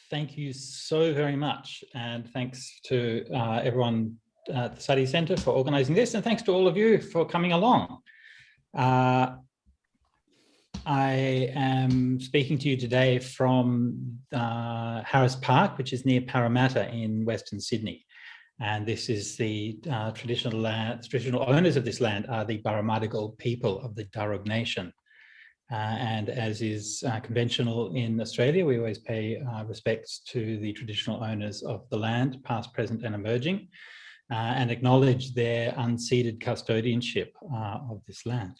Thank you so very much. And thanks to everyone at the Sati Centre for organising this. And thanks to all of you for coming along. I am speaking to you today from Harris Park, which is near Parramatta in Western Sydney. And this is the traditional owners of this land are the Pārāyanavagga people of the Darug Nation. And as is conventional in Australia, we always pay respects to the traditional owners of the land, past, present and emerging, and acknowledge their unceded custodianship of this land.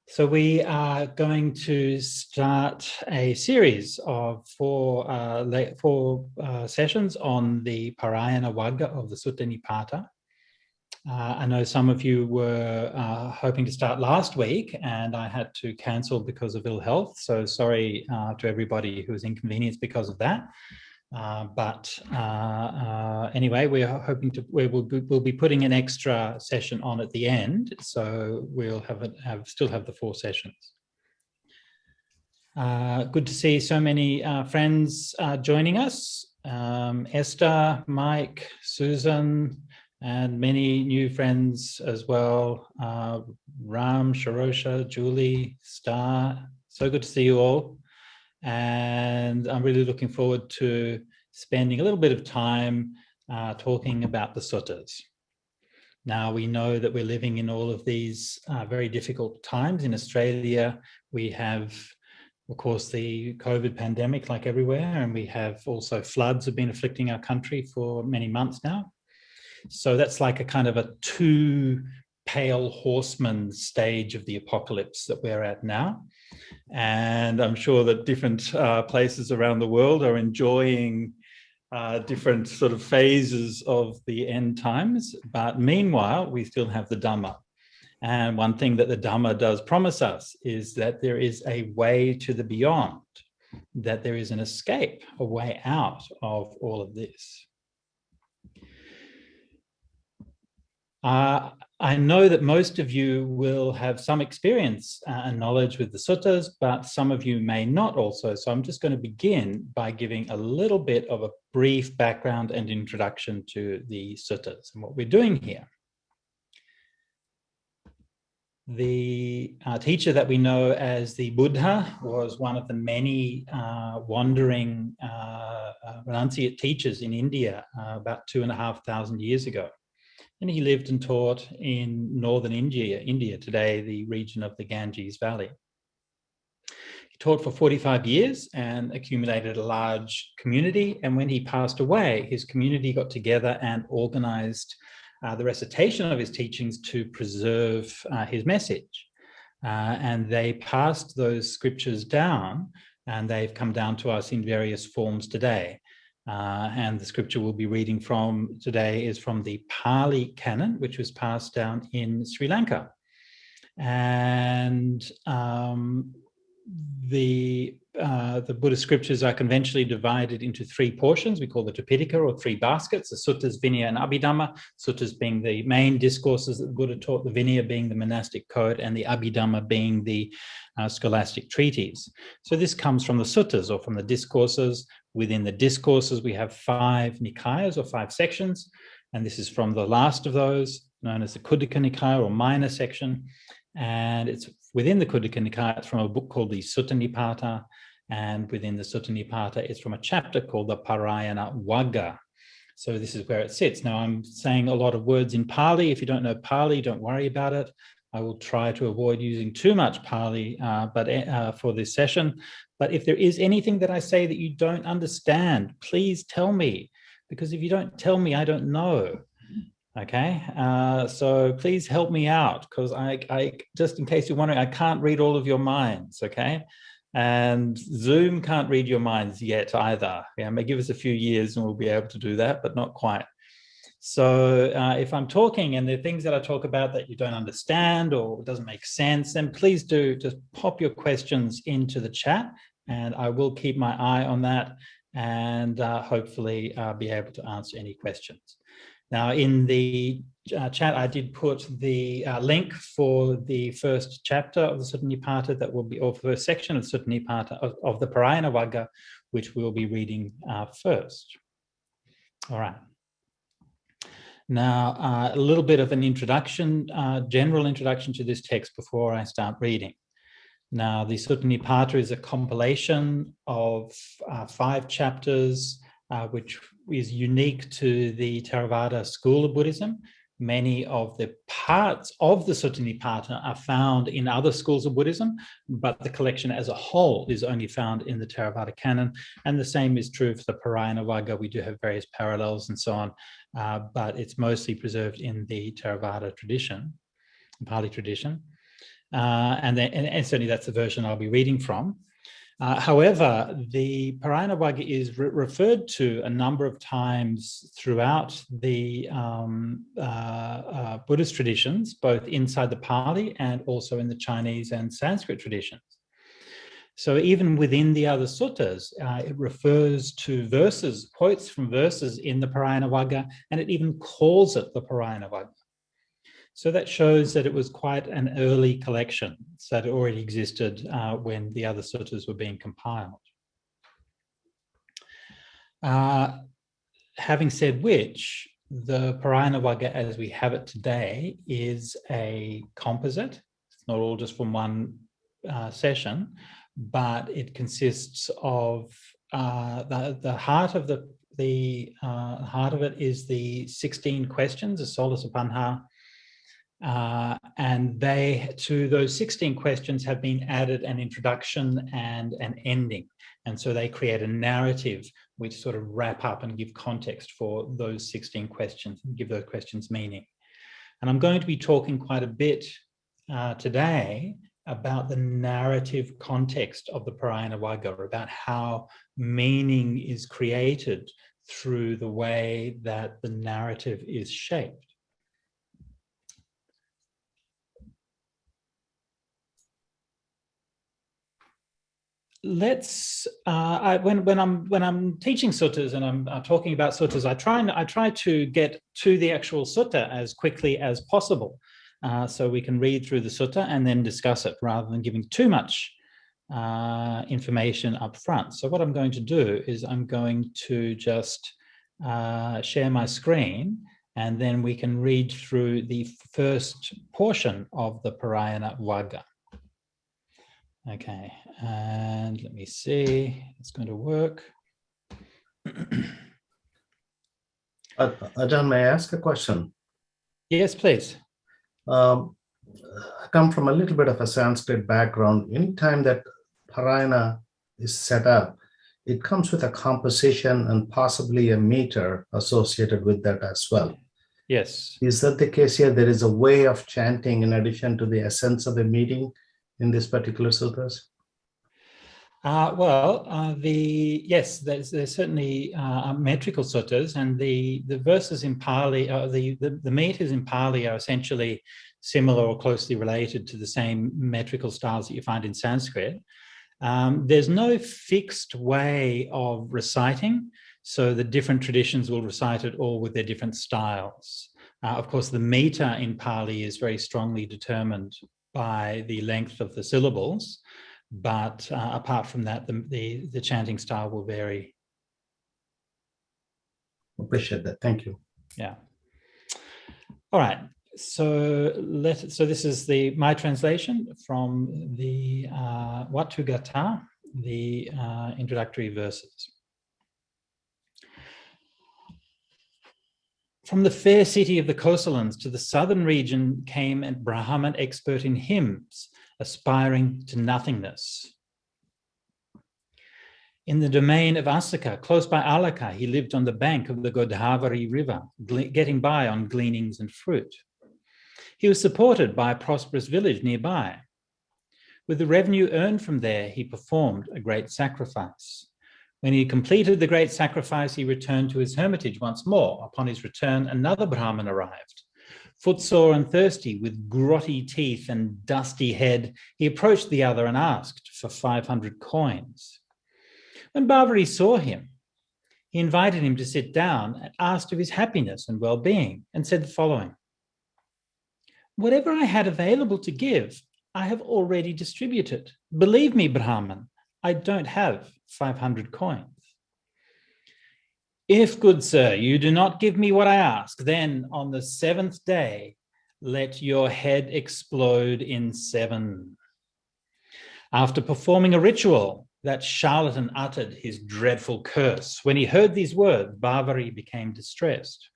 So we are going to start a series of four sessions on the Pārāyanavagga of the Sutta Nipata. I know some of you were hoping to start last week and I had to cancel because of ill health. So sorry to everybody who was inconvenienced because of that. Anyway, we are hoping to, we'll be putting an extra session on at the end. So we'll still have the 4 sessions. Good to see so many friends joining us. Esther, Mike, Susan, and many new friends as well. Ram, Sharosha, Julie, Star. So good to see you all. And I'm really looking forward to spending a little bit of time talking about the suttas. Now, we know that we're living in all of these very difficult times. In Australia, we have, of course, the COVID pandemic like everywhere, and we have also floods have been afflicting our country for many months now. So that's like a kind of a 2 pale horsemen stage of the apocalypse that we're at now. And I'm sure that different places around the world are enjoying different sort of phases of the end times. But meanwhile, we still have the Dhamma. And one thing that the Dhamma does promise us is that there is a way to the beyond, that there is an escape, a way out of all of this. I know that most of you will have some experience and knowledge with the suttas, but some of you may not also. So I'm just going to begin by giving a little bit of a brief background and introduction to the suttas and what we're doing here. The teacher that we know as the Buddha was one of the many wandering renunciate teachers in India about 2,500 years ago. And he lived and taught in northern India today, the region of the Ganges Valley. He taught for 45 years and accumulated a large community. And when he passed away, his community got together and organized the recitation of his teachings to preserve his message. And they passed those scriptures down, and they've come down to us in various forms today. And the scripture we'll be reading from today is from the Pali canon, which was passed down in Sri Lanka. And the Buddhist scriptures are conventionally divided into 3 portions. We call the Tripitaka, or 3 baskets: the Suttas, Vinaya, and Abhidhamma. Suttas being the main discourses that the Buddha taught, the Vinaya being the monastic code, and the Abhidhamma being the scholastic treatise. So this comes from the suttas, or from the discourses. Within the discourses, we have 5 nikayas, or 5 sections, and this is from the last of those, known as the Khuddaka Nikaya, or minor section. And it's within the Khuddaka Nikaya, it's from a book called the Sutta Nipata, and within the Sutta Nipata, it's from a chapter called the Pārāyanavagga. So this is where it sits. Now, I'm saying a lot of words in Pali. If you don't know Pali, don't worry about it. I will try to avoid using too much Pali for this session. But if there is anything that I say that you don't understand, please tell me, because if you don't tell me, I don't know. Okay, so please help me out, because I just in case you're wondering, I can't read all of your minds, okay? And Zoom can't read your minds yet either. Yeah, it may give us a few years and we'll be able to do that, but not quite. So if I'm talking and there are things that I talk about that you don't understand or doesn't make sense, then please do just pop your questions into the chat, and I will keep my eye on that and hopefully be able to answer any questions. Now, in the chat, I did put the link for the first chapter of the Sutta Nipata that will be, or first section of Sutta Nipata of the Pārāyanavagga, which we'll be reading first. All right. Now, a little bit of an introduction, general introduction to this text before I start reading. Now, the Sutta Nipata is a compilation of 5 chapters, which is unique to the Theravada school of Buddhism. Many of the parts of the Sutta Nipata are found in other schools of Buddhism, but the collection as a whole is only found in the Theravada canon. And the same is true for the Pārāyanavagga. We do have various parallels and so on, but it's mostly preserved in the Theravada tradition, Pali tradition. And certainly that's the version I'll be reading from. However, the Pārāyanavagga is referred to a number of times throughout the Buddhist traditions, both inside the Pali and also in the Chinese and Sanskrit traditions. So even within the other suttas, it refers to verses, quotes from verses in the Pārāyanavagga, and it even calls it the Pārāyanavagga. So that shows that it was quite an early collection, so that it already existed when the other suttas were being compiled. Having said which, the Pārāyanavagga as we have it today is a composite. It's not all just from one session, but it consists of the heart of the heart of it is the 16 questions, the Solasappanha. And to those 16 questions have been added an introduction and an ending. And so they create a narrative which sort of wrap up and give context for those 16 questions and give those questions meaning. And I'm going to be talking quite a bit today about the narrative context of the Pārāyanavagga, about how meaning is created through the way that the narrative is shaped. Let's when I'm teaching suttas and I'm talking about suttas, I try to get to the actual sutta as quickly as possible, so we can read through the sutta and then discuss it rather than giving too much information up front. So what I'm going to do is I'm going to just share my screen, and then we can read through the first portion of the Pārāyanavagga. Okay, and let me see, it's going to work. Ajahn, may I ask a question? Yes, please. I come from a little bit of a Sanskrit background. Anytime that Pārāyana is set up, it comes with a composition and possibly a meter associated with that as well. Yes. Is that the case here? There is a way of chanting in addition to the essence of the meeting in this particular sutras? Yes, there's certainly metrical suttas, and the verses in Pali, the meters in Pali are essentially similar or closely related to the same metrical styles that you find in Sanskrit. There's no fixed way of reciting, so the different traditions will recite it all with their different styles. Of course, the meter in Pali is very strongly determined by the length of the syllables, but apart from that, the chanting style will vary. Appreciate that. Thank you. Yeah. All right. So this is my translation from the Watthugata, the introductory verses. From the fair city of the Kosalans to the southern region came a Brahman expert in hymns, aspiring to nothingness. In the domain of Asaka, close by Alaka, he lived on the bank of the Godavari river, getting by on gleanings and fruit. He was supported by a prosperous village nearby. With the revenue earned from there, he performed a great sacrifice. When he completed the great sacrifice, he returned to his hermitage once more. Upon his return, another Brahmin arrived. Footsore and thirsty, with grotty teeth and dusty head, he approached the other and asked for 500 coins. When Bhavari saw him, he invited him to sit down and asked of his happiness and well-being, and said the following: Whatever I had available to give, I have already distributed. Believe me, Brahman, I don't have 500 coins. If, good sir, you do not give me what I ask, then on the 7th day, let your head explode in 7. After performing a ritual, that charlatan uttered his dreadful curse. When he heard these words, Barbari became distressed.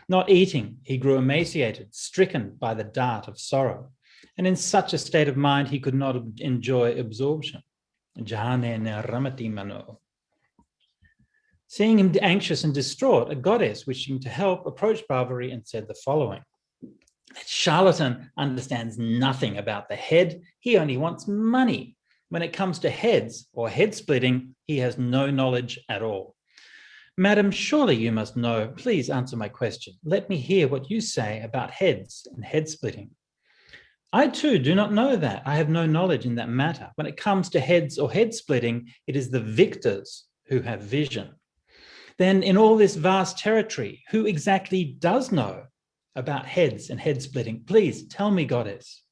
Not eating, he grew emaciated, stricken by the dart of sorrow. And in such a state of mind, he could not enjoy absorption. Seeing him anxious and distraught, a goddess wishing to help approached Barbari and said the following: that charlatan understands nothing about the head. He only wants money. When it comes to heads or head splitting, he has no knowledge at all. Madam, surely you must know. Please answer my question. Let me hear what you say about heads and head splitting. I too do not know that. I have no knowledge in that matter. When it comes to heads or head splitting, it is the victors who have vision. Then in all this vast territory, who exactly does know about heads and head splitting? Please tell me, goddess.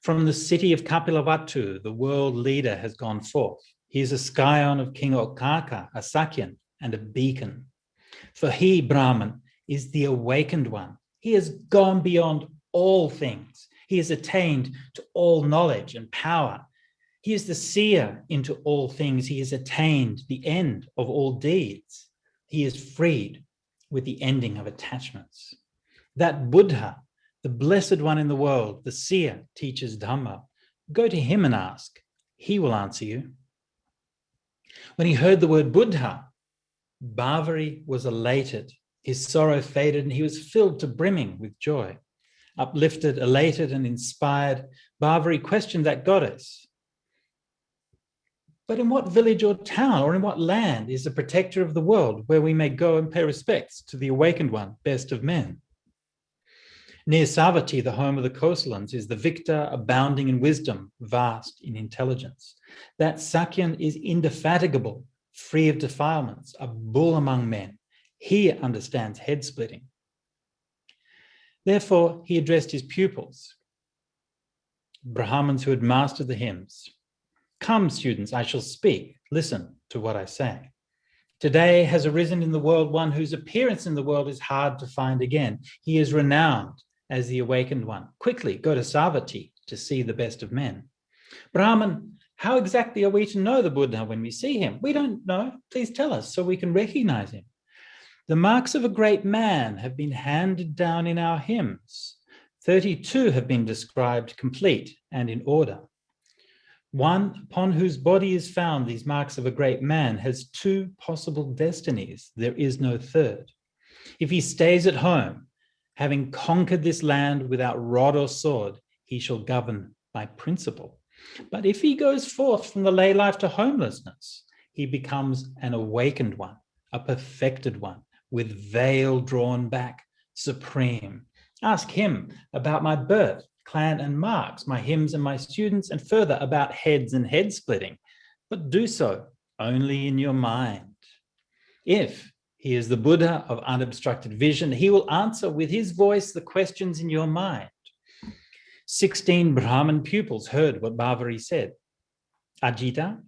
From the city of Kapilavatthu, the world leader has gone forth. He is a scion of King Okaka, a Sakyan, and a beacon. For he, Brahman, is the awakened one. He has gone beyond all things. He has attained to all knowledge and power. He is the seer into all things. He has attained the end of all deeds. He is freed with the ending of attachments. That Buddha, the blessed one in the world, the seer, teaches Dhamma. Go to him and ask. He will answer you. When he heard the word Buddha, Barbari was elated. His sorrow faded and he was filled to brimming with joy. Uplifted, elated, and inspired, Barbari questioned that goddess. But in what village or town or in what land is the protector of the world where we may go and pay respects to the awakened one, best of men? Near Savatthi, the home of the Kosalans, is the victor abounding in wisdom, vast in intelligence. That Sakyan is indefatigable, free of defilements, a bull among men. He understands head splitting. Therefore, he addressed his pupils, Brahmins who had mastered the hymns. Come, students, I shall speak. Listen to what I say. Today has arisen in the world one whose appearance in the world is hard to find again. He is renowned as the awakened one. Quickly go to Savatthi to see the best of men. Brahman, how exactly are we to know the Buddha when we see him? We don't know. Please tell us so we can recognize him. The marks of a great man have been handed down in our hymns. 32 have been described complete and in order. One upon whose body is found these marks of a great man has 2 possible destinies. There is no third. If he stays at home, having conquered this land without rod or sword, he shall govern by principle. But if he goes forth from the lay life to homelessness, he becomes an awakened one, a perfected one, with veil drawn back, supreme. Ask him about my birth, clan and marks, my hymns and my students, and further about heads and head splitting. But do so only in your mind. If he is the Buddha of unobstructed vision, he will answer with his voice the questions in your mind. 16 Brahmin pupils heard what Barbari said. Ajita,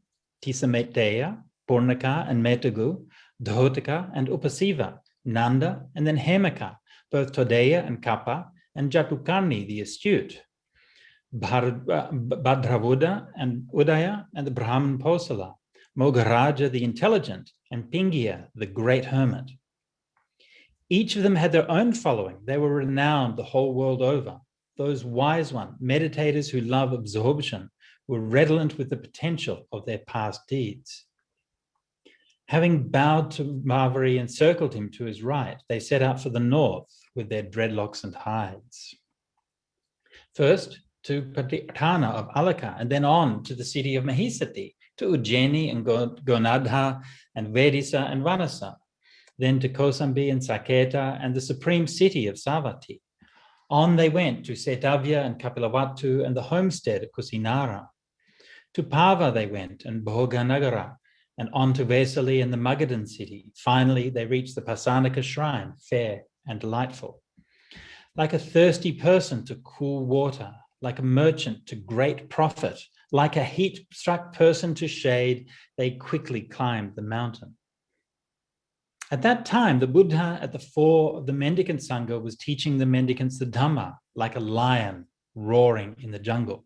Tisameteya, Purnaka and Metagu, Dhotaka and Upasiva, Nanda and then Hemaka, both Todeya and Kappa, and Jatukarni the astute, Bhadravuda and Udaya and the Brahmin Posala, Mogaraja the intelligent, and Pingya the great hermit. Each of them had their own following. They were renowned the whole world over. Those wise ones, meditators who love absorption, were redolent with the potential of their past deeds. Having bowed to Barbari and circled him to his right, they set out for the north with their dreadlocks and hides. First to Patana of Alaka, and then on to the city of Mahisati, to Ujjaini and Gonadha and Vedisa and Vanasa, then to Kosambi and Saketa and the supreme city of Savatthi. On they went to Setavya and Kapilavatthu and the homestead of Kusinara. To Pava they went and Bhoganagara, and on to Vesali and the Magadhan city. Finally, they reached the Pasanaka shrine, fair and delightful. like a thirsty person to cool water, like a merchant to great profit, like a heat-struck person to shade, they quickly climbed the mountain. At that time, the Buddha at the fore of the mendicant Sangha was teaching the mendicants the Dhamma, like a lion roaring in the jungle.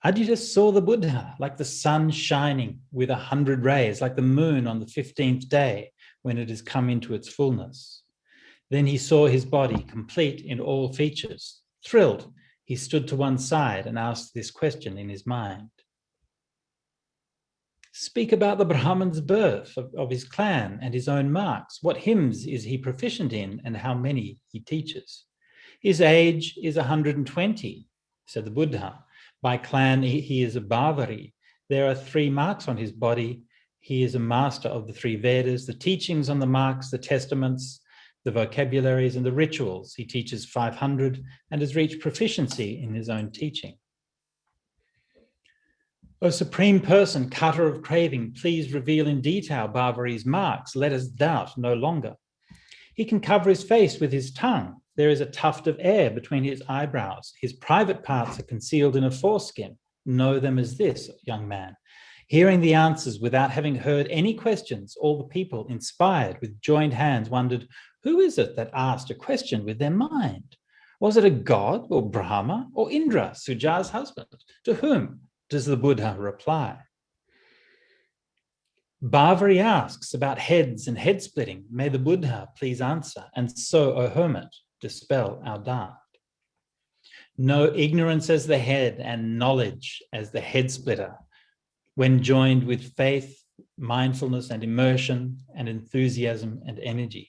Ajita saw the Buddha like the sun shining with 100 rays, like the moon on the 15th day when it has come into its fullness. Then he saw his body complete in all features. Thrilled, he stood to one side and asked this question in his mind. Speak about the Brahman's birth, of his clan and his own marks. What hymns is he proficient in and how many he teaches? His age is 120, said the Buddha. By clan, he is a Bhavari. There are 3 marks on his body. He is a master of the 3 Vedas, the teachings on the marks, the testaments, the vocabularies and the rituals. He teaches 500 and has reached proficiency in his own teaching. O Supreme Person, cutter of craving, please reveal in detail Bhavari's marks. Let us doubt no longer. He can cover his face with his tongue. There is a tuft of air between his eyebrows. His private parts are concealed in a foreskin. Know them as this, young man. Hearing the answers without having heard any questions, all the people, inspired with joined hands, wondered, who is it that asked a question with their mind? Was it a god or Brahma or Indra, Suja's husband? To whom does the Buddha reply? Bhavari asks about heads and head splitting. May the Buddha please answer. And so, O hermit, dispel our doubt. Know ignorance as the head and knowledge as the head splitter. When joined with faith, mindfulness and immersion and enthusiasm and energy.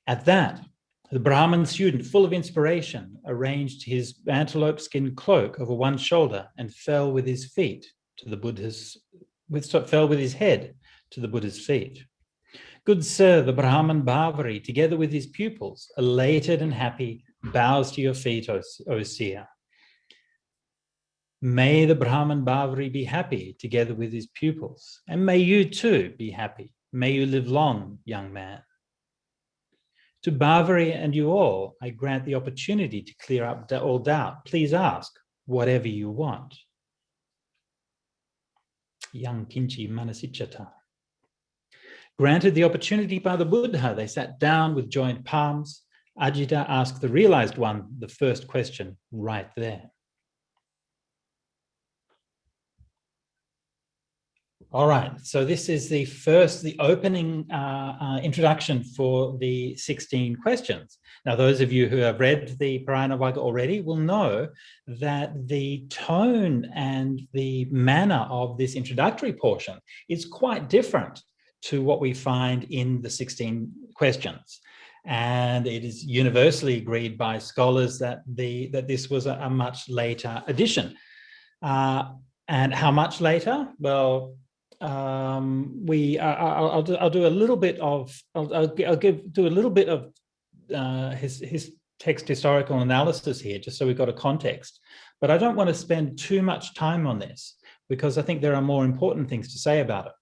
At that, the Brahmin student, full of inspiration, arranged his antelope skin cloak over one shoulder and fell with his feet to the Buddha's, fell with his head to the Buddha's feet. Good sir, the Brahman Bhavari, together with his pupils, elated and happy, bows to your feet, O seer. May the Brahman Bhavari be happy together with his pupils, and may you too be happy. May you live long, young man. To Bhavari and you all, I grant the opportunity to clear up all doubt. Please ask whatever you want. Yang Kinchi Manasichata. Granted the opportunity by the Buddha, they sat down with joined palms. Ajita asked the realized one the first question right there. All right, so this is the opening introduction for the 16 questions. Now, those of you who have read the Pārāyanavagga already will know that the tone and the manner of this introductory portion is quite different to what we find in the 16 questions. And it is universally agreed by scholars that this was a much later addition. And how much later? Well, I'll do a little bit of his text historical analysis here, just so we've got a context. But I don't want to spend too much time on this because I think there are more important things to say about it.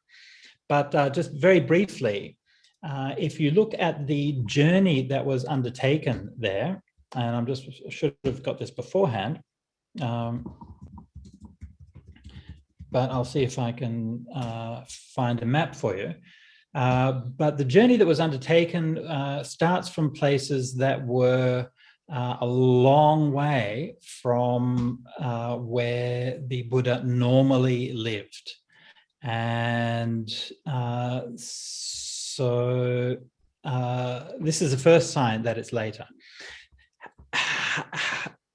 But just very briefly, if you look at the journey that was undertaken there, and should have got this beforehand. But I'll see if I can find a map for you. But the journey that was undertaken starts from places that were a long way from where the Buddha normally lived. And so this is the first sign that it's later.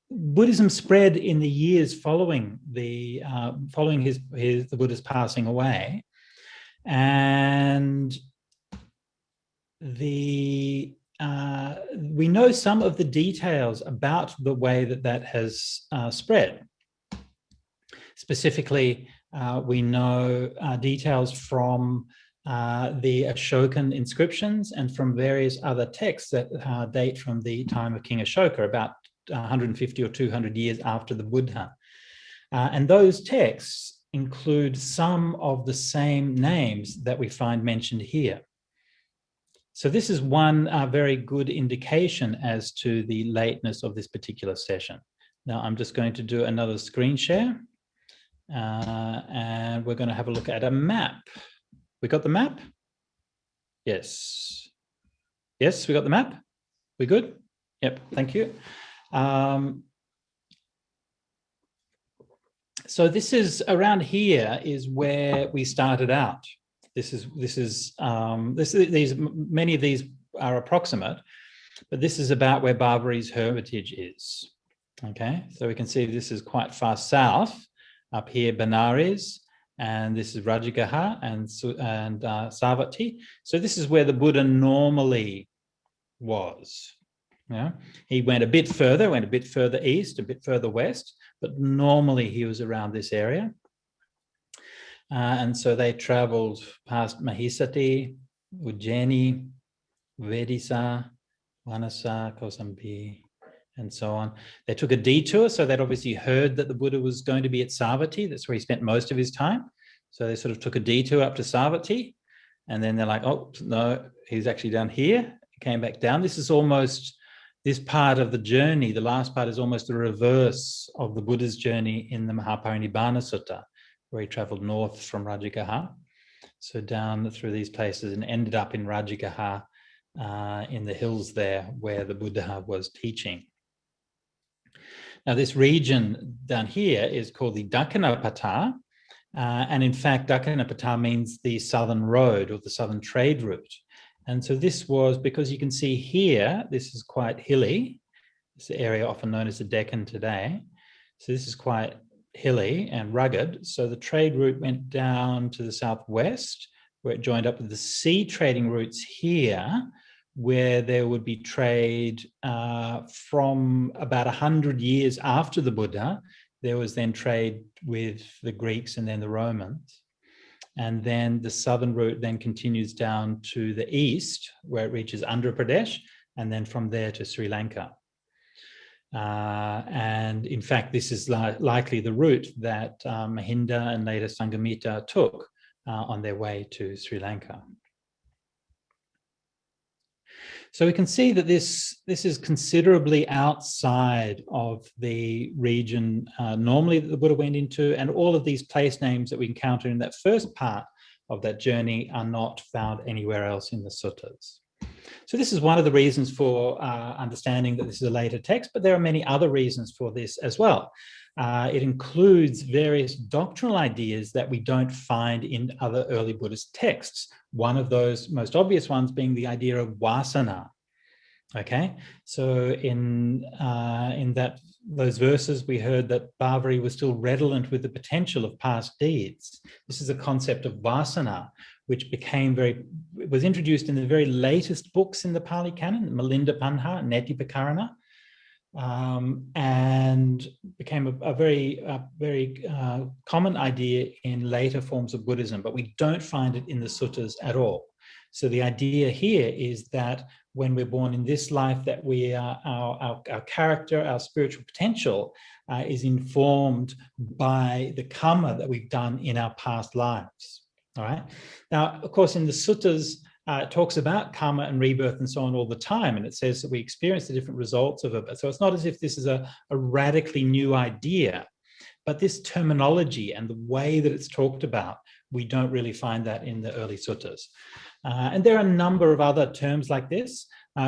Buddhism spread in the years following the Buddha's passing away, and we know some of the details about the way that has spread. Specifically, we know details from the Ashokan inscriptions and from various other texts that date from the time of King Ashoka, about 150 or 200 years after the Buddha. And those texts include some of the same names that we find mentioned here. So this is one very good indication as to the lateness of this particular session. Now I'm just going to do another screen share, and we're going to have a look at a map. We got the map? Yes. Yes, we got the map? We good? Yep, thank you. So this is around here is where we started out. Many of these are approximate, but this is about where Barbari's hermitage is. Okay, so we can see this is quite far south. Up here, Benares, and this is Rajagaha and Savatthi. So this is where the Buddha normally was. Yeah, he went a bit further east, a bit further west, but normally he was around this area. And so they traveled past Mahisati, Ujjaini, Vedisa, Manasa, Kosambi, and so on. They took a detour, so they'd obviously heard that the Buddha was going to be at Savatthi. That's where he spent most of his time. So they sort of took a detour up to Savatthi, and then they're like, oh, no, he's actually down here. He came back down. This is almost, this part of the journey, the last part is almost the reverse of the Buddha's journey in the Mahaparinibbana Sutta, where he traveled north from Rajagaha. So down through these places and ended up in Rajagaha in the hills there where the Buddha was teaching. Now this region down here is called the Dakhinapata, and in fact Dakhinapata means the southern road or the southern trade route. And so this was, because you can see here, this is quite hilly. It's the area often known as the Deccan today. So this is quite hilly and rugged. So the trade route went down to the southwest, where it joined up with the sea trading routes here, where there would be trade from about 100 years after the Buddha. There was then trade with the Greeks and then the Romans. And then the southern route then continues down to the east, where it reaches Andhra Pradesh, and then from there to Sri Lanka. And in fact, this is likely the route that Mahinda and later Sanghamitta took on their way to Sri Lanka. So we can see that this is considerably outside of the region normally that the Buddha went into, and all of these place names that we encounter in that first part of that journey are not found anywhere else in the suttas. So this is one of the reasons for understanding that this is a later text, but there are many other reasons for this as well. It includes various doctrinal ideas that we don't find in other early Buddhist texts. One of those most obvious ones being the idea of vasana. Okay, so in those verses, we heard that Barbari was still redolent with the potential of past deeds. This is a concept of vasana, which was introduced in the very latest books in the Pali Canon, Milinda Panha, Netipakarana, and became a very common idea in later forms of Buddhism, but we don't find it in the suttas at all. So the idea here is that when we're born in this life, that we are our character, our spiritual potential is informed by the karma that we've done in our past lives. All right. Now, of course, in the suttas, it talks about karma and rebirth and so on all the time, and it says that we experience the different results of it. So it's not as if this is a radically new idea, but this terminology and the way that it's talked about, we don't really find that in the early suttas. And there are a number of other terms like this.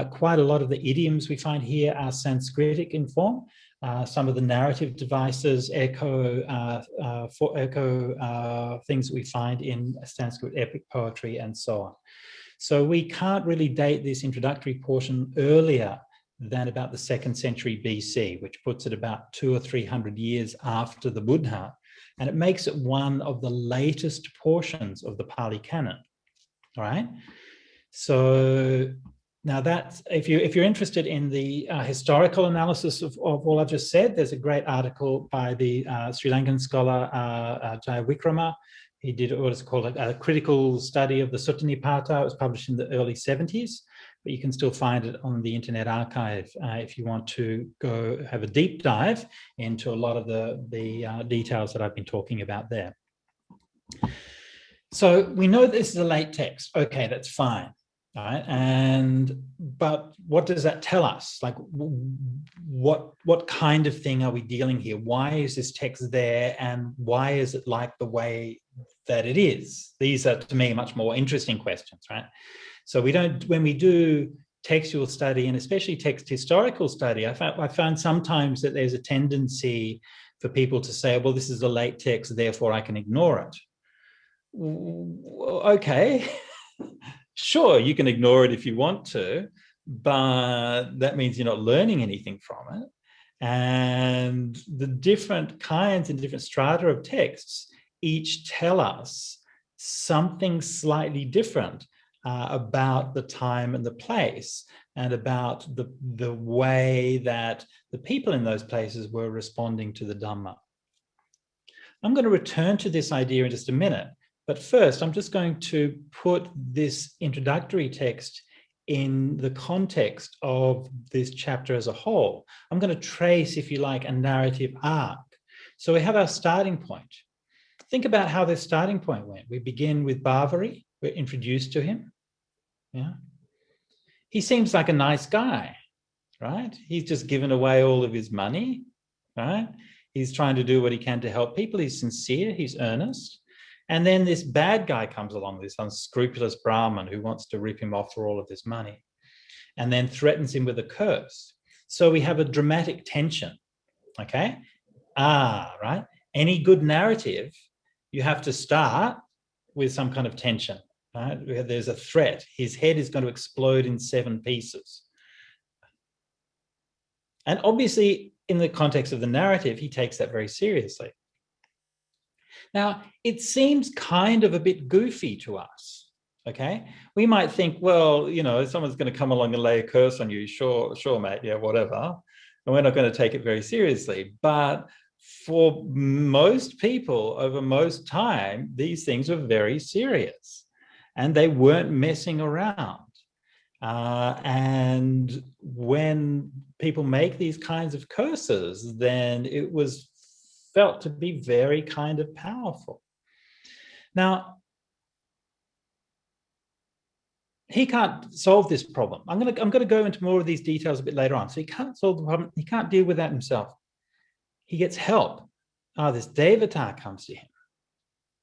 Quite a lot of the idioms we find here are Sanskritic in form. Some of the narrative devices echo things that we find in Sanskrit epic poetry and so on. So we can't really date this introductory portion earlier than about the 2nd century BC, which puts it about 200 or 300 years after the Buddha. And it makes it one of the latest portions of the Pali Canon. All right. So now that's, if you're interested in the historical analysis of all I've just said, there's a great article by the Sri Lankan scholar Jayawickrama. He did what is called a critical study of the Sutta Nipata. It was published in the early 70s, but you can still find it on the Internet Archive if you want to go have a deep dive into a lot of the details that I've been talking about there. So we know this is a late text. Okay, that's fine. right? But what does that tell us? Like, what kind of thing are we dealing here? Why is this text there, and why is it like the way that it is? These are, to me, much more interesting questions, right? So when we do textual study, and especially text historical study, I found sometimes that there's a tendency for people to say, well, this is a late text, therefore I can ignore it. Okay, sure, you can ignore it if you want to, but that means you're not learning anything from it. And the different kinds and different strata of texts each tell us something slightly different about the time and the place, and about the way that the people in those places were responding to the Dhamma. I'm going to return to this idea in just a minute, but first I'm just going to put this introductory text in the context of this chapter as a whole. I'm going to trace, if you like, a narrative arc. So we have our starting point. Think about how this starting point went. We begin with Bhavari. We're introduced to him. Yeah, he seems like a nice guy, right? He's just given away all of his money, right? He's trying to do what he can to help people. He's sincere, he's earnest. And then this bad guy comes along, this unscrupulous Brahmin who wants to rip him off for all of his money, and then threatens him with a curse. So we have a dramatic tension, okay? Right? Any good narrative, you have to start with some kind of tension. Right? There's a threat. His head is going to explode in 7 pieces. And obviously, in the context of the narrative, he takes that very seriously. Now, it seems kind of a bit goofy to us, okay? We might think, well, you know, someone's going to come along and lay a curse on you. Sure, mate, yeah, whatever. And we're not going to take it very seriously. But for most people, over most time, these things were very serious. And they weren't messing around. And when people make these kinds of curses, then it was felt to be very kind of powerful. Now, he can't solve this problem. I'm going to go into more of these details a bit later on. So he can't solve the problem. He can't deal with that himself. He gets help. This Devata comes to him.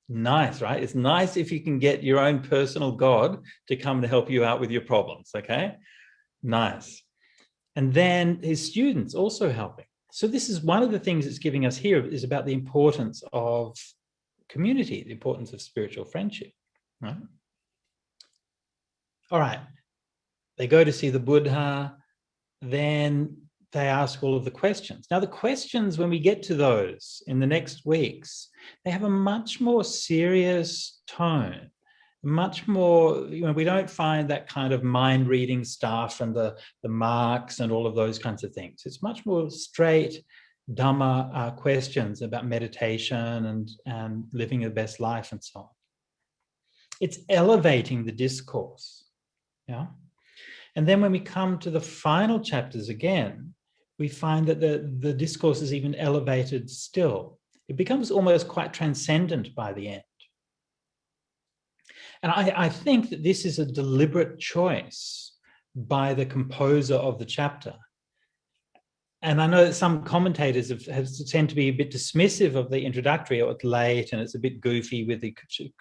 Nice, right? It's nice if you can get your own personal God to come to help you out with your problems, okay? Nice. And then his students also helping. So this is one of the things it's giving us here, is about the importance of community, the importance of spiritual friendship, right? All right. They go to see the Buddha, then they ask all of the questions. Now, the questions, when we get to those in the next weeks, they have a much more serious tone, much more, you know, we don't find that kind of mind-reading stuff and the marks and all of those kinds of things. It's much more straight Dhamma questions about meditation and living the best life and so on. It's elevating the discourse, yeah? And then when we come to the final chapters again, we find that the discourse is even elevated still. It becomes almost quite transcendent by the end. And I think that this is a deliberate choice by the composer of the chapter. And I know that some commentators have tend to be a bit dismissive of the introductory, or it's late and it's a bit goofy with the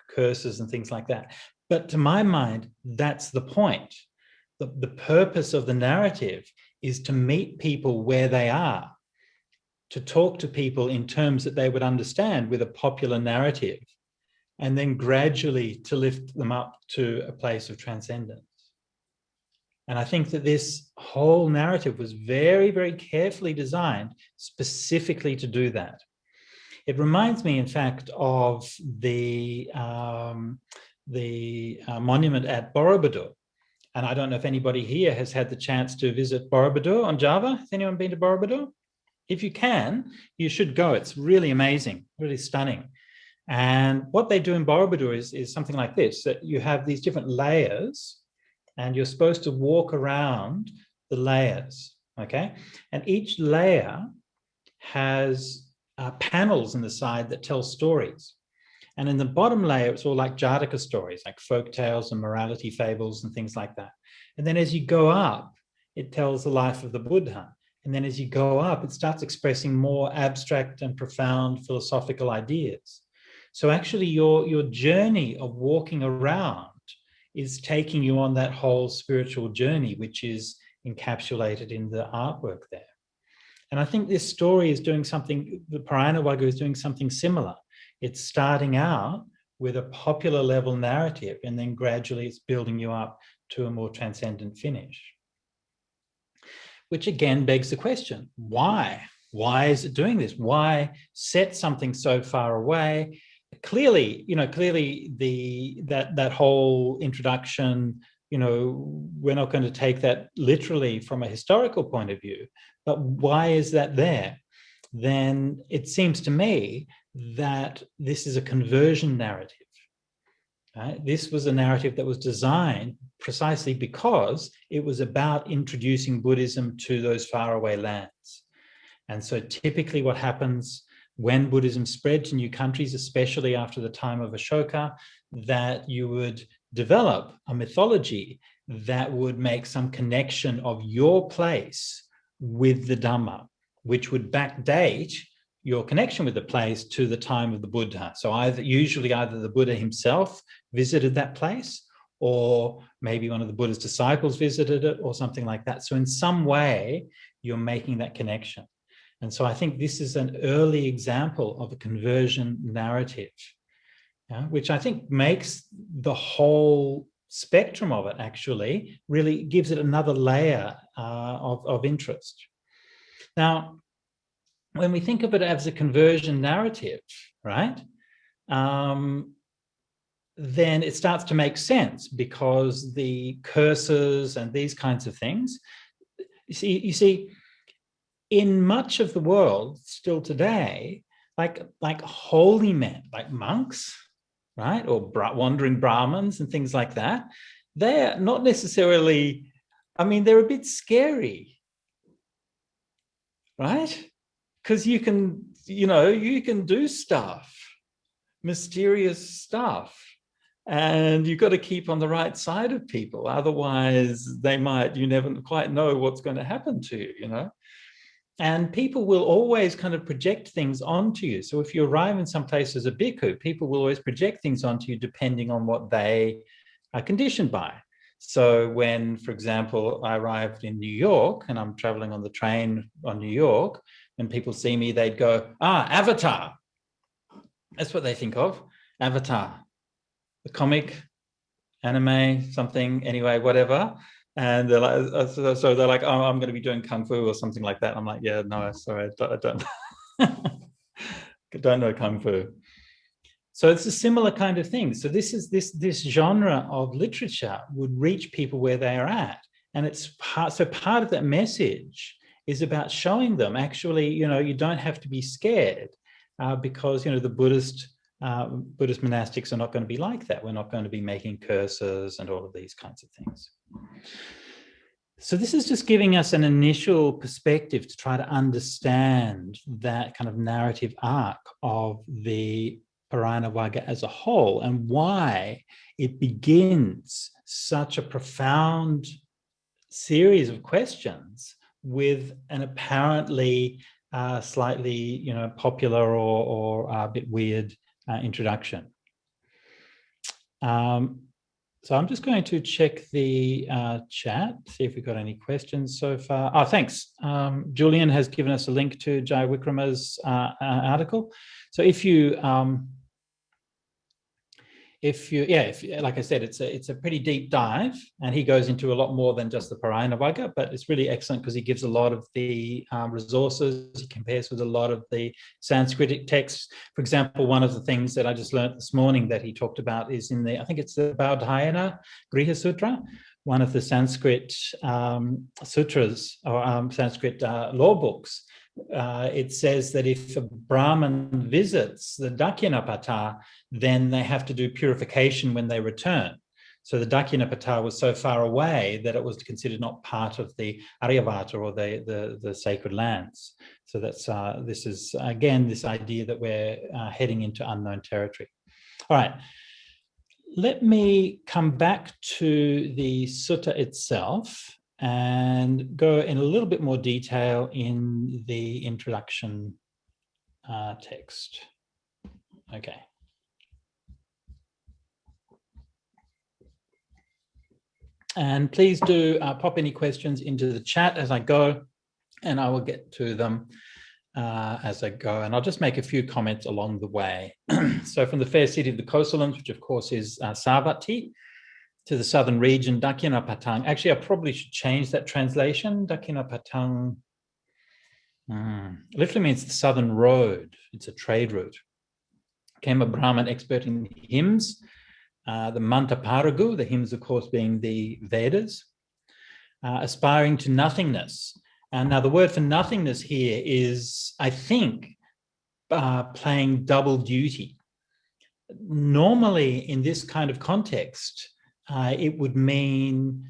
curses and things like that. But to my mind, that's the point. The purpose of the narrative is to meet people where they are, to talk to people in terms that they would understand with a popular narrative, and then gradually to lift them up to a place of transcendence. And I think that this whole narrative was very, very carefully designed specifically to do that. It reminds me, in fact, of the monument at Borobudur. And I don't know if anybody here has had the chance to visit Borobudur on Java. Has anyone been to Borobudur? If you can, you should go. It's really amazing, really stunning. And what they do in Borobudur is something like this, that you have these different layers and you're supposed to walk around the layers, okay? And each layer has panels in the side that tell stories. And in the bottom layer, it's all like Jataka stories, like folk tales and morality fables and things like that. And then as you go up, it tells the life of the Buddha. And then as you go up, it starts expressing more abstract and profound philosophical ideas. So actually your journey of walking around is taking you on that whole spiritual journey, which is encapsulated in the artwork there. And I think this story is doing something, the Pārāyanavagga is doing something similar. It's starting out with a popular level narrative, and then gradually it's building you up to a more transcendent finish. Which again begs the question, why? Why is it doing this? Why set something so far away? Clearly, that whole introduction, we're not going to take that literally from a historical point of view, but why is that there? Then it seems to me that this is a conversion narrative. Right? This was a narrative that was designed precisely because it was about introducing Buddhism to those faraway lands. And so typically what happens when Buddhism spread to new countries, especially after the time of Ashoka, that you would develop a mythology that would make some connection of your place with the Dhamma, which would backdate your connection with the place to the time of the Buddha. So usually either the Buddha himself visited that place, or maybe one of the Buddha's disciples visited it, or something like that. So in some way, you're making that connection. And so I think this is an early example of a conversion narrative, which I think makes the whole spectrum of it actually really gives it another layer of interest. Now, when we think of it as a conversion narrative, right, then it starts to make sense, because the curses and these kinds of things, you see, in much of the world still today, like holy men, like monks, right, or wandering Brahmins and things like that, they're not necessarily, they're a bit scary, right? Because you can do stuff, mysterious stuff, and you've got to keep on the right side of people. Otherwise, you never quite know what's going to happen to you, And people will always kind of project things onto you. So if you arrive in some place as a bhikkhu, people will always project things onto you depending on what they are conditioned by. So when, for example, I arrived in New York and I'm traveling on the train on New York, and people see me, they'd go, Avatar. That's what they think of, Avatar. The comic, anime, something, anyway, whatever. And they're like, so they're like, oh, I'm going to be doing kung fu or something like that. I'm like, yeah, no, sorry, I don't, I don't know kung fu. So it's a similar kind of thing. So this genre of literature would reach people where they are at, and it's part of that message is about showing them actually, you don't have to be scared, because the Buddhist monastics are not going to be like that. We're not going to be making curses and all of these kinds of things. So this is just giving us an initial perspective to try to understand that kind of narrative arc of the Pārāyanavagga as a whole, and why it begins such a profound series of questions with an apparently slightly popular or a bit weird introduction. So I'm just going to check the chat, see if we've got any questions so far. Oh, thanks. Julian has given us a link to Jayawickrama's article. So if you, like I said, it's a pretty deep dive, and he goes into a lot more than just the Pārāyanavagga, but it's really excellent because he gives a lot of the resources. He compares with a lot of the Sanskritic texts. For example, one of the things that I just learned this morning that he talked about is in I think it's the Bodhayana Sutra, one of the Sanskrit sutras or Sanskrit law books. It says that if a Brahmin visits the Dakyanapata, then they have to do purification when they return. So the Dakyanapata was so far away that it was considered not part of the Aryavata or the sacred lands. So that's this is again this idea that we're heading into unknown territory. All right. Let me come back to the sutta itself and go in a little bit more detail in the introduction text. Okay. And please do pop any questions into the chat as I go, and I will get to them as I go. And I'll just make a few comments along the way. So from the fair city of the Kosalans, which of course is Savatthi, to the southern region, Dakina Patang. Actually, I probably should change that translation. Dakina Patang literally means the southern road. It's a trade route. Came a Brahmin expert in hymns, the Manta Paragu, the hymns, of course, being the Vedas, aspiring to nothingness. And now the word for nothingness here is, I think, playing double duty. Normally, in this kind of context, it would mean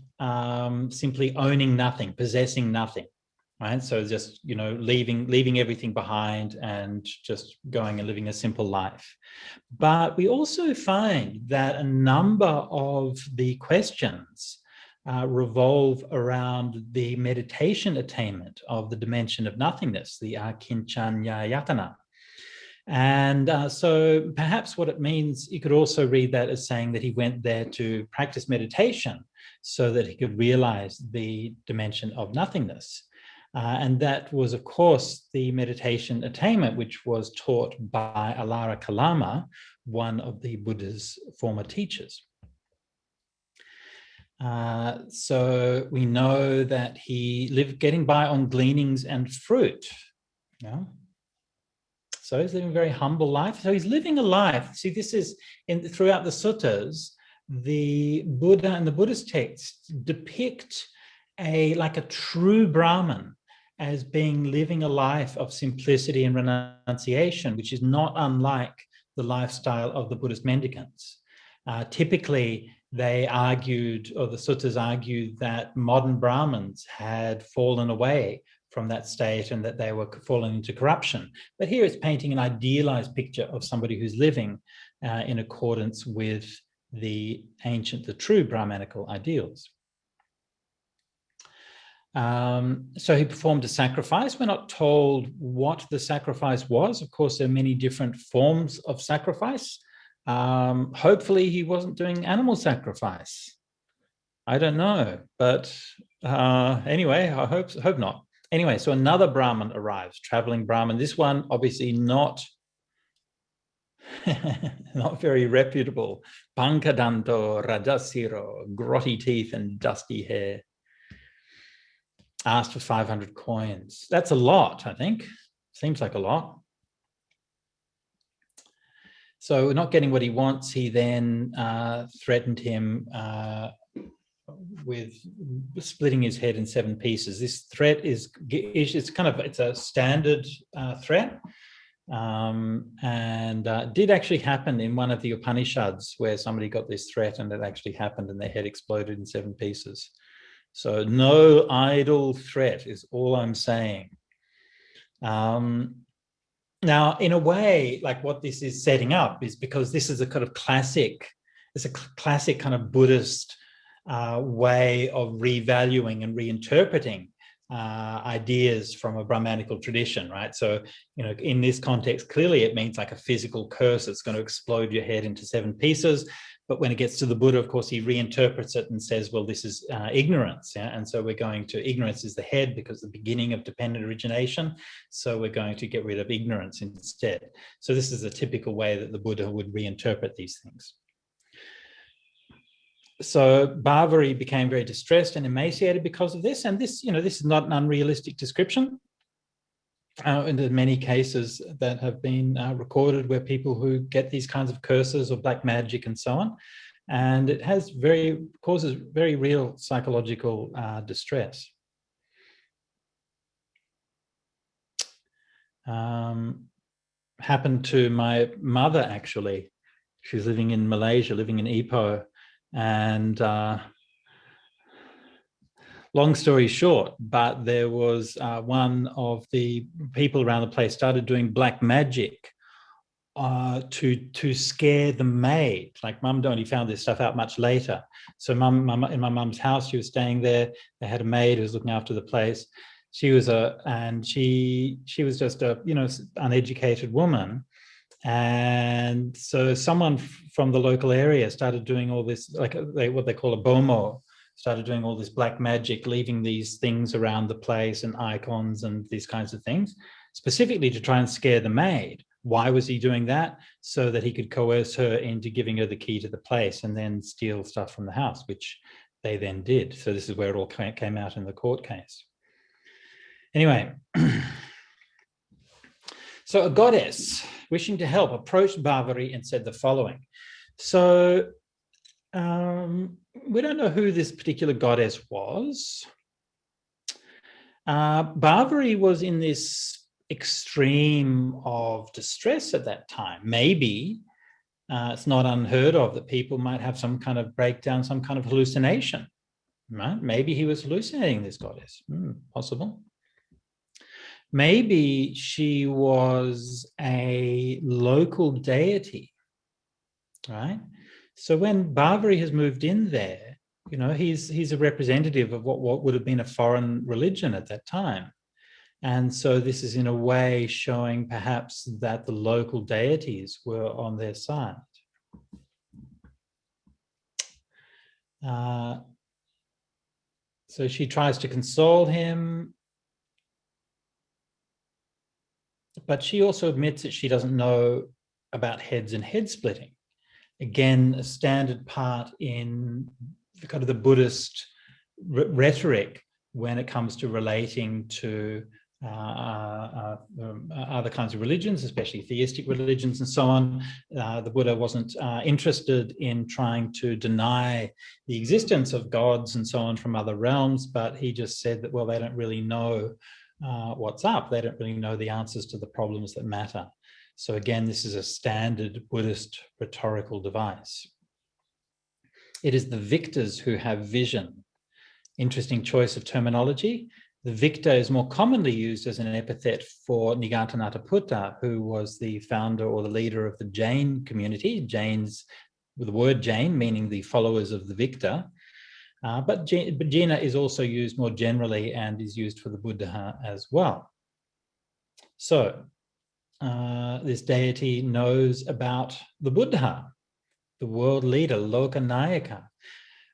simply owning nothing, possessing nothing, right? So just, leaving everything behind and just going and living a simple life. But we also find that a number of the questions revolve around the meditation attainment of the dimension of nothingness, the akinchanyayatana. And so perhaps what it means, you could also read that as saying that he went there to practice meditation so that he could realize the dimension of nothingness. And that was, of course, the meditation attainment, which was taught by Alara Kalama, one of the Buddha's former teachers. So we know that he lived getting by on gleanings and fruit. So he's living a very humble life. So he's living a life. See, this is throughout the suttas, the Buddha and the Buddhist texts depict like a true Brahmin as being living a life of simplicity and renunciation, which is not unlike the lifestyle of the Buddhist mendicants. Typically, they argued, or the suttas argued, that modern Brahmins had fallen away from that state and that they were falling into corruption. But here it's painting an idealized picture of somebody who's living in accordance with the true Brahmanical ideals. So he performed a sacrifice. We're not told what the sacrifice was. Of course, there are many different forms of sacrifice. Hopefully he wasn't doing animal sacrifice. I don't know, but anyway, I hope not. Anyway, so another Brahmin arrives, traveling Brahmin. This one obviously not very reputable. Pankadanto, Radasiro, grotty teeth and dusty hair. Asked for 500 coins. That's a lot, I think. Seems like a lot. So not getting what he wants, he then threatened him with splitting his head in 7 pieces. This threat it's a standard threat, and did actually happen in one of the Upanishads, where somebody got this threat and it actually happened and their head exploded in 7 pieces. So no idle threat is all I'm saying. Now, in a way, like what this is setting up is, because this is a kind of classic kind of Buddhist way of revaluing and reinterpreting ideas from a Brahmanical tradition, right? So, in this context, clearly it means like a physical curse that's going to explode your head into 7 pieces. But when it gets to the Buddha, of course, he reinterprets it and says, well, this is ignorance. Yeah? And so we're going to, ignorance is the head because the beginning of dependent origination. So we're going to get rid of ignorance instead. So this is a typical way that the Buddha would reinterpret these things. So Bhavari became very distressed and emaciated because of this. And this, this is not an unrealistic description. And there are many cases that have been recorded where people who get these kinds of curses or black magic and so on, and it causes very real psychological distress. Happened to my mother, actually. She's living in Malaysia, living in Ipoh, and long story short, but there was one of the people around the place started doing black magic to scare the maid. Like Mum only found this stuff out much later. So in my mum's house, she was staying there. They had a maid who was looking after the place. She was just a uneducated woman. And so someone from the local area started doing all this, like what they call a bomo, started doing all this black magic, leaving these things around the place and icons and these kinds of things, specifically to try and scare the maid. Why was he doing that? So that he could coerce her into giving her the key to the place and then steal stuff from the house, which they then did. So this is where it all came out in the court case. Anyway, so a goddess wishing to help approached Barbary and said the following. So we don't know who this particular goddess was. Barbary was in this extreme of distress at that time. Maybe it's not unheard of that people might have some kind of breakdown, some kind of hallucination, right? Maybe he was hallucinating this goddess. Possible. Maybe she was a local deity, right? So when Barbary has moved in there, he's a representative of what would have been a foreign religion at that time. And so this is in a way showing perhaps that the local deities were on their side. So she tries to console him, but she also admits that she doesn't know about heads and head splitting. Again, a standard part in the kind of the Buddhist rhetoric when it comes to relating to other kinds of religions, especially theistic religions and so on. The Buddha wasn't interested in trying to deny the existence of gods and so on from other realms, but he just said that, well, they don't really know what's up. They don't really know the answers to the problems that matter. So again, this is a standard Buddhist rhetorical device. It is the victors who have vision. Interesting choice of terminology. The victor is more commonly used as an epithet for Nigantanataputta, who was the founder or the leader of the Jain community. Jains, with the word Jain meaning the followers of the victor. But Jina is also used more generally and is used for the Buddha as well. So this deity knows about the Buddha, the world leader, Lokanayaka,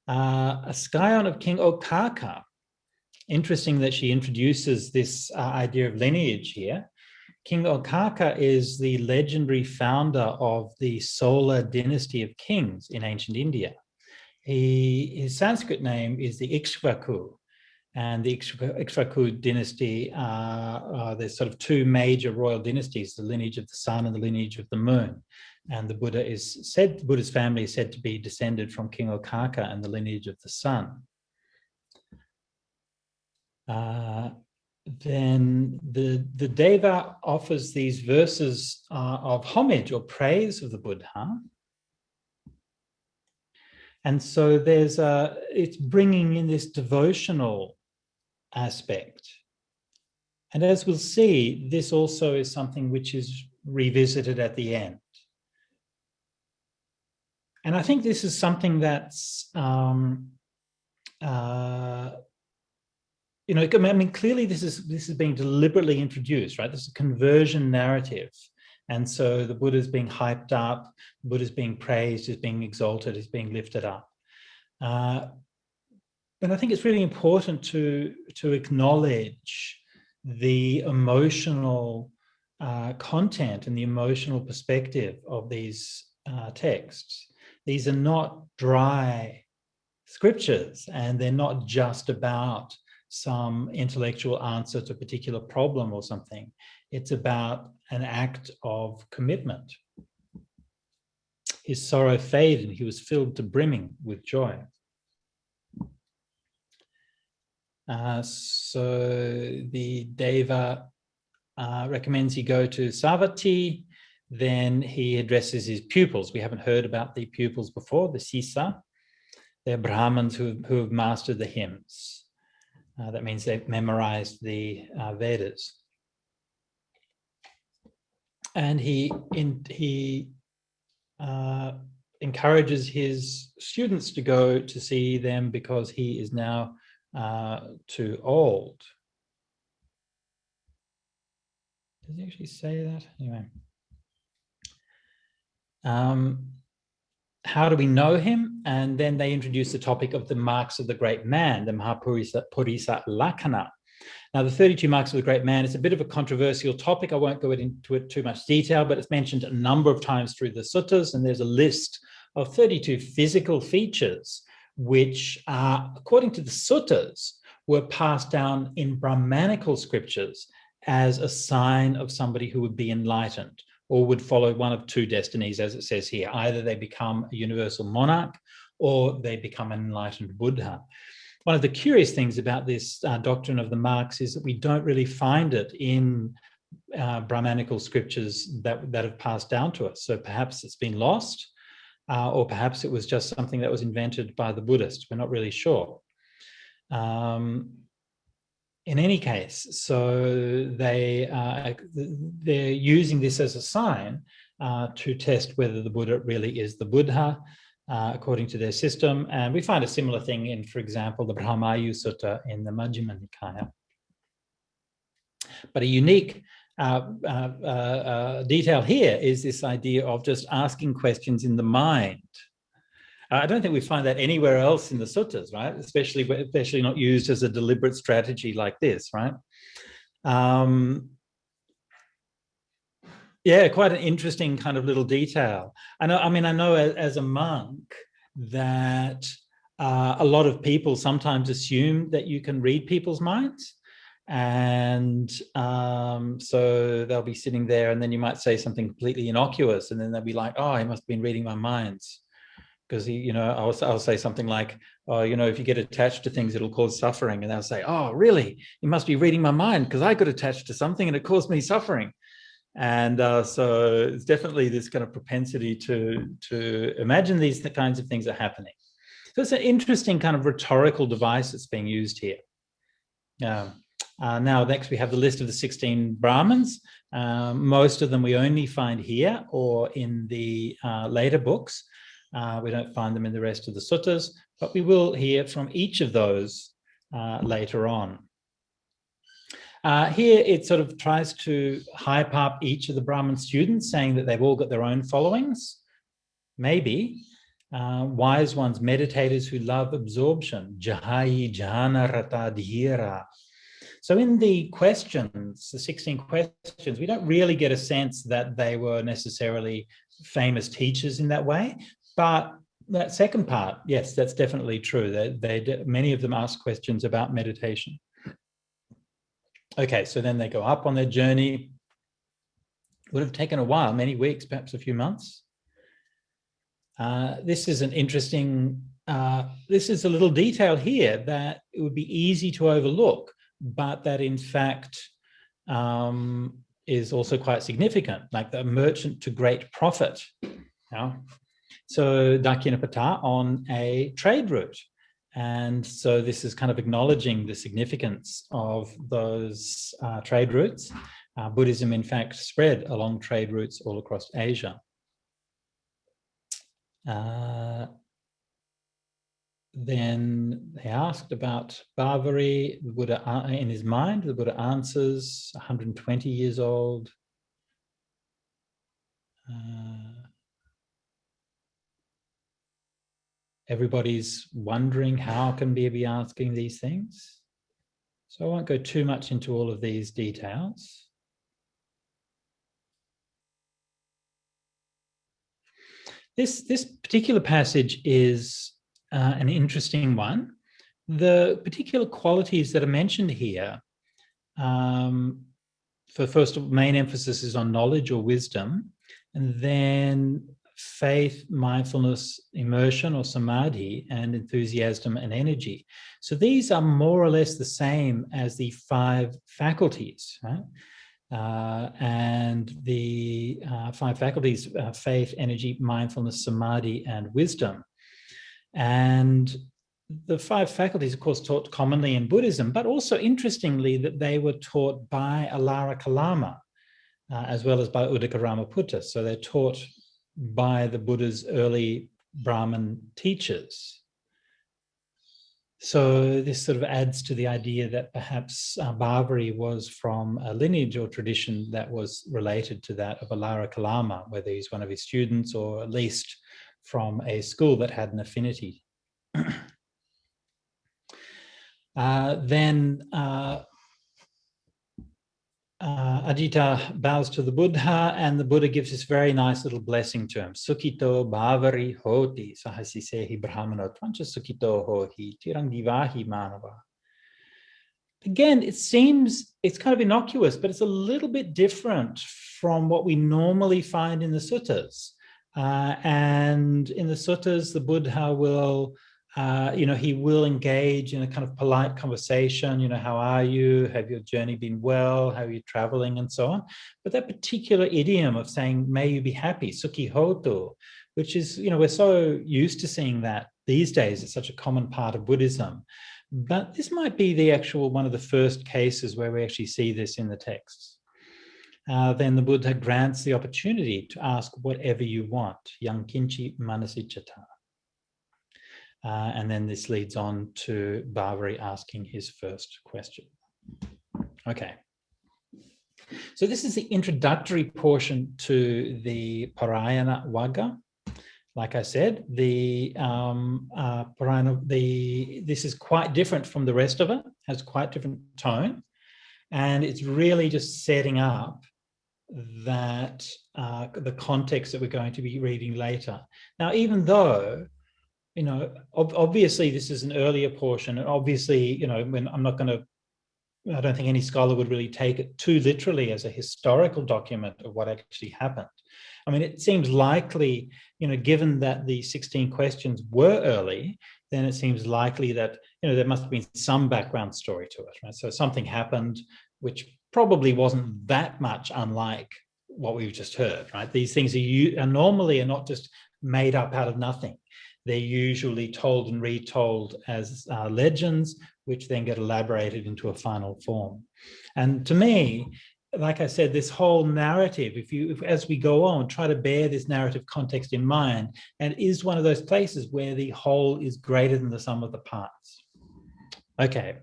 a scion of King Okaka. Interesting that she introduces this idea of lineage here. King Okaka is the legendary founder of the Solar dynasty of kings in ancient India. His Sanskrit name is the Ikshvaku, and the Ikshvaku dynasty, there's sort of two major royal dynasties, the lineage of the sun and the lineage of the moon. And the Buddha's family is said to be descended from King Okaka and the lineage of the sun. Then the Deva offers these verses of homage or praise of the Buddha. And so it's bringing in this devotional aspect. And as we'll see, this also is something which is revisited at the end. And I think this is something that's, clearly this is being deliberately introduced, right? This is a conversion narrative. And so the Buddha is being hyped up, the Buddha is being praised, is being exalted, is being lifted up. And I think it's really important to acknowledge the emotional content and the emotional perspective of these texts. These are not dry scriptures, and they're not just about some intellectual answer to a particular problem or something. It's about an act of commitment. His sorrow faded, and he was filled to brimming with joy. So the Deva recommends he go to Savatthi. Then he addresses his pupils. We haven't heard about the pupils before, the Sisa. They're Brahmins who have mastered the hymns. That means they've memorized the Vedas. and he encourages his students to go to see them because he is now too old. Does he actually say that? Anyway. How do we know him? And then they introduce the topic of the marks of the great man, the Mahapurisa Lakkhana. Now, the 32 marks of the great man is a bit of a controversial topic. I won't go into it too much detail, but it's mentioned a number of times through the suttas, and there's a list of 32 physical features which are, according to the suttas, were passed down in Brahmanical scriptures as a sign of somebody who would be enlightened, or would follow one of two destinies, as it says here. Either they become a universal monarch, or they become an enlightened Buddha. One of the curious things about this doctrine of the marks is that we don't really find it in Brahmanical scriptures that have passed down to us. So perhaps it's been lost, or perhaps it was just something that was invented by the Buddhists. We're not really sure. In any case, so they're using this as a sign to test whether the Buddha really is the Buddha, according to their system. And we find a similar thing in, for example, the Brahmayu Sutta in the Majjhima Nikaya. But a unique detail here is this idea of just asking questions in the mind. I don't think we find that anywhere else in the suttas, right? Especially not used as a deliberate strategy like this, right? Yeah, quite an interesting kind of little detail. I know as a monk that a lot of people sometimes assume that you can read people's minds. And so they'll be sitting there, and then you might say something completely innocuous, and then they'll be like, oh, he must have been reading my minds. Because, I'll say something like, oh, if you get attached to things, it'll cause suffering. And they'll say, oh, really? You must be reading my mind, because I got attached to something and it caused me suffering. And so it's definitely this kind of propensity to imagine these kinds of things are happening. So it's an interesting kind of rhetorical device that's being used here. Now, next we have the list of the 16 Brahmins. Most of them we only find here or in the later books. We don't find them in the rest of the suttas, but we will hear from each of those later on. Here it sort of tries to hype up each of the Brahmin students, saying that they've all got their own followings. Maybe. Wise ones, meditators who love absorption. Jahayi jhana rata dhira. So in the questions, the 16 questions, we don't really get a sense that they were necessarily famous teachers in that way. But that second part, yes, that's definitely true. Many of them ask questions about meditation. Okay, so then they go up on their journey. Would have taken a while, many weeks, perhaps a few months. This is an interesting, this is a little detail here that it would be easy to overlook, but that in fact is also quite significant, like the merchant to great profit. So Dakhinapata on a trade route. And so this is kind of acknowledging the significance of those trade routes. Buddhism, in fact, spread along trade routes all across Asia. Then they asked about Bhavari. The Buddha, in his mind, the Buddha answers, 120 years old. Everybody's wondering how can we be asking these things. So I won't go too much into all of these details. This particular passage is an interesting one. The particular qualities that are mentioned here, for first of all, main emphasis is on knowledge or wisdom, and then faith, mindfulness, immersion or samadhi, and enthusiasm and energy. So these are more or less the same as the 5 faculties, right? And the 5 faculties, faith, energy, mindfulness, samadhi, and wisdom. And the 5 faculties, of course, taught commonly in Buddhism, but also interestingly that they were taught by Alara Kalama. as well as by Uddakarama. So they're taught by the Buddha's early Brahmin teachers. So this sort of adds to the idea that perhaps Bhavari was from a lineage or tradition that was related to that of Ajahn, whether he's one of his students or at least from a school that had an affinity. Then Ajita bows to the Buddha, and the Buddha gives this very nice little blessing to him. Sukhito bhavari hoti sahasisehi brahmano tvancha sukhito hohi tirang divahi manava. Again, it seems it's kind of innocuous, but it's a little bit different from what we normally find in the suttas. And in the suttas, the Buddha will he will engage in a kind of polite conversation, how are you? Have your journey been well? How are you traveling? And so on. But that particular idiom of saying, may you be happy, sukhi hotu, which is, we're so used to seeing that these days. It's such a common part of Buddhism. But this might be the actual one of the first cases where we actually see this in the texts. Then the Buddha grants the opportunity to ask whatever you want. Yang kinchi manasichata. And then this leads on to Bhavari asking his first question. Okay. So this is the introductory portion to the Pārāyanavagga. Like I said, this is quite different from the rest of it, has quite different tone. And it's really just setting up that the context that we're going to be reading later. Now, even though obviously this is an earlier portion, and obviously, when I don't think any scholar would really take it too literally as a historical document of what actually happened. I mean, it seems likely, given that the 16 questions were early, then it seems likely that, there must have been some background story to it, right? So something happened, which probably wasn't that much unlike what we've just heard, right? These things are normally not just made up out of nothing. They're usually told and retold as legends, which then get elaborated into a final form. And to me, like I said, this whole narrative, if as we go on, try to bear this narrative context in mind, and it is one of those places where the whole is greater than the sum of the parts. Okay.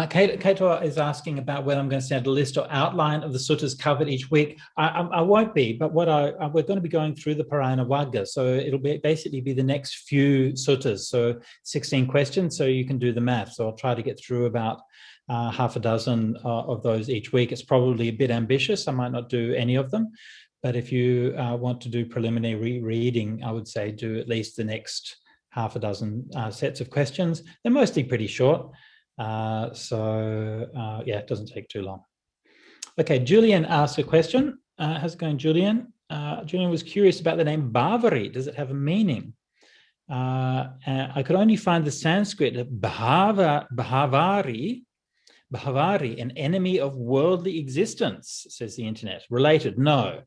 Kato is asking about whether I'm going to send a list or outline of the suttas covered each week. I won't be, but we're going to be going through the Pārāyanavagga, so it'll basically be the next few suttas, so 16 questions, so you can do the math. So I'll try to get through about half a dozen of those each week. It's probably a bit ambitious. I might not do any of them, but if you want to do preliminary reading, I would say do at least the next half a dozen sets of questions. They're mostly pretty short. Yeah, it doesn't take too long. Okay, Julian asked a question. How's it going, Julian? Julian was curious about the name Bhavari. Does it have a meaning? I could only find the Sanskrit Bhavari, an enemy of worldly existence, says the internet. Related? No.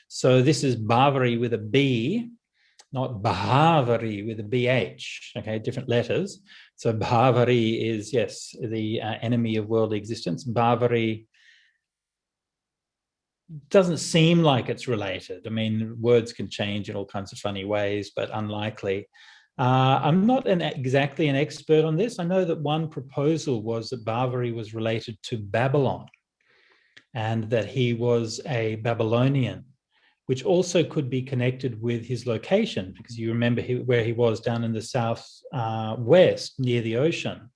So this is Bhavari with a B, not Bhavari with a BH, okay, different letters. So Bhavari is, yes, the enemy of worldly existence. Bhavari doesn't seem like it's related. I mean, words can change in all kinds of funny ways, but unlikely. I'm not exactly an expert on this. I know that one proposal was that Bhavari was related to Babylon and that he was a Babylonian, which also could be connected with his location, because you remember where he was down in the south west near the ocean,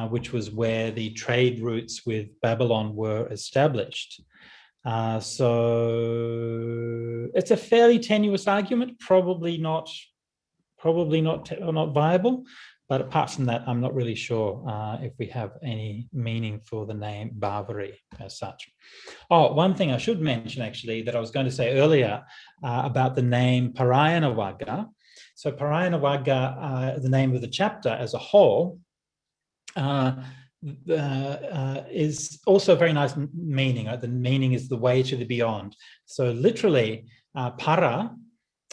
which was where the trade routes with Babylon were established. So it's a fairly tenuous argument, probably not viable. But apart from that, I'm not really sure if we have any meaning for the name Bhavari as such. Oh, one thing I should mention actually that I was going to say earlier about the name Pārāyanavagga. So Pārāyanavagga, the name of the chapter as a whole, is also a very nice meaning. Right? The meaning is the way to the beyond. So literally, para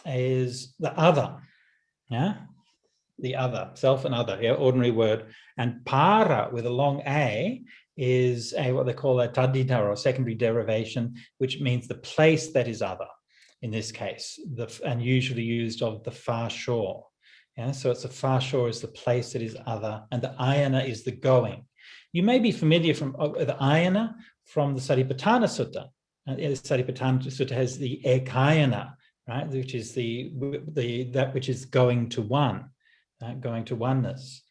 is the other. Yeah. The other, self and other, yeah, ordinary word. And para with a long A is what they call a tadita, or secondary derivation, which means the place that is other. In this case, and usually used of the far shore. Yeah, so it's the far shore is the place that is other, and the ayana is the going. You may be familiar from the ayana from the Satipatthana Sutta. The Satipatthana Sutta has the ekayana, right, which is that which is going to one, going to oneness.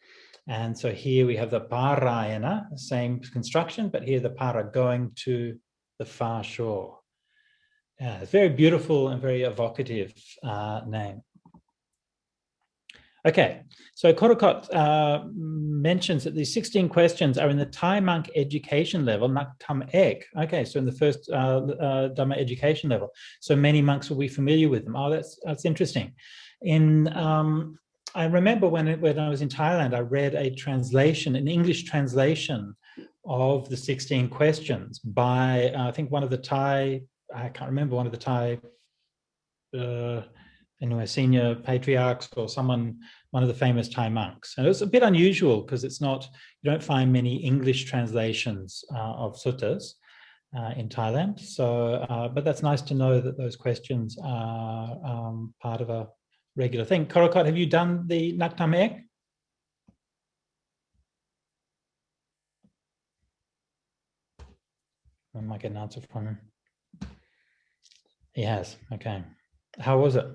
And so here we have the Pārāyana, same construction, but here the para, going to the far shore. Yeah, it's very beautiful and very evocative name. Okay, so Korokot mentions that these 16 questions are in the Thai monk education level, Naktam Ek. Okay, so in the first Dhamma education level. So many monks will be familiar with them. Oh, that's interesting. I remember when I was in Thailand, I read a translation, an English translation of the 16 questions by, I think one of the Thai, I can't remember, one of the Thai anyway, senior patriarchs or someone, one of the famous Thai monks. And it was a bit unusual because it's not, you don't find many English translations of suttas in Thailand. So, but that's nice to know that those questions are part of a regular thing. Korokot, have you done the Naktam Ek? I might get an answer from him. He has, okay. How was it?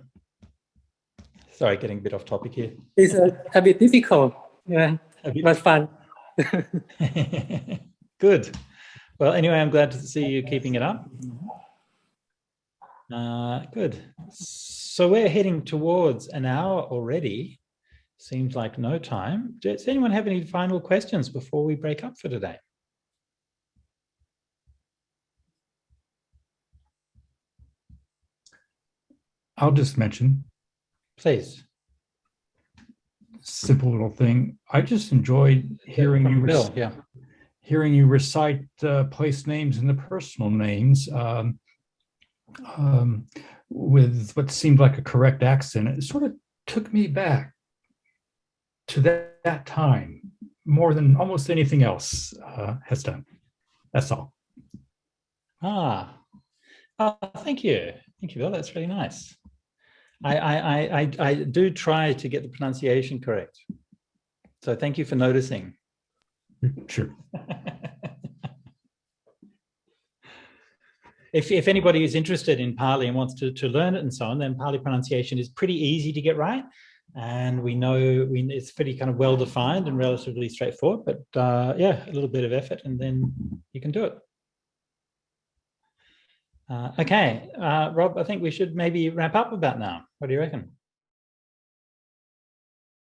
Sorry, getting a bit off topic here. It's a bit difficult, yeah, but fun. Good. Well, anyway, I'm glad to see you keeping it up. Good. So we're heading towards an hour already. Seems like no time. Does anyone have any final questions before we break up for today? I'll just mention. Please. Simple little thing. I just enjoyed hearing you recite place names and the personal names with what seemed like a correct accent. It sort of took me back to that time more than almost anything else has done. That's all. Oh, thank you. Thank you, Bill. That's really nice. I do try to get the pronunciation correct. So thank you for noticing. Sure. If anybody is interested in Pali and wants to learn it and so on, then Pali pronunciation is pretty easy to get right. And we know it's pretty kind of well defined and relatively straightforward, but yeah, a little bit of effort and then you can do it. Okay, Rob, I think we should maybe wrap up about now. What do you reckon?